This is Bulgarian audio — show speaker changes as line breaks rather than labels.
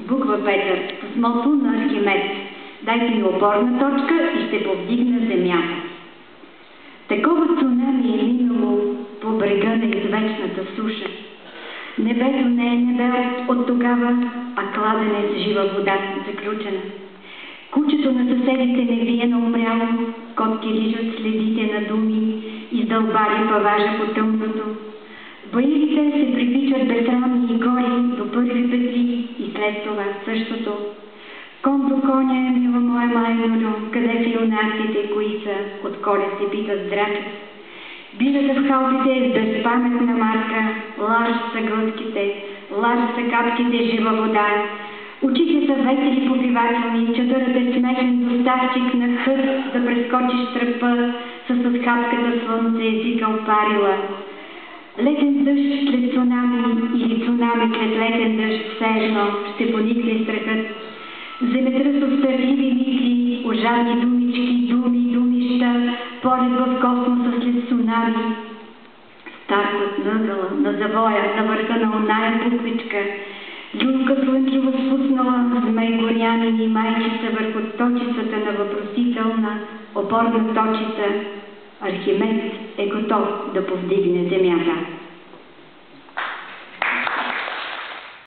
Буква Петър. Писмото на Архимед. Дайте ми опорна точка и ще повдигна земята. Такова цунами е минало по брега на извечната суша. Небето не е небе от тогава, а кладенец жива вода, заключена. Кучето на съседите не вие на умряло, котки лижат следите на думи, издълбари паважа по тъмното. Баилите се привичат безсрамни и гори до първи петли и след това същото. Кон до коня е, мила моя майно, къде са юнаците, кои са, от коля се питат здрачат. Бижата в халпите е с безпаметна марка, ларж са глътките, ларж са капките жива вода. Очите са весели повивателни, чадърът е смешен доставчик на хът да прескочиш тръпа с отхапката слънце езика опарила. Летен дъжд след цунами или цунами след летен дъжд все едно ще поникне страхът. Земетръс от стърливи мисли, ужасни думички, думи, думища, полет в космоса след цунами. Старкът нъгъла, на завоя, на върха на оная буквичка, люлка слънчево спуснала, змей горянин и майчица върху точицата на въпросителна, опорна точица. Архимед е готов да повдигне земята.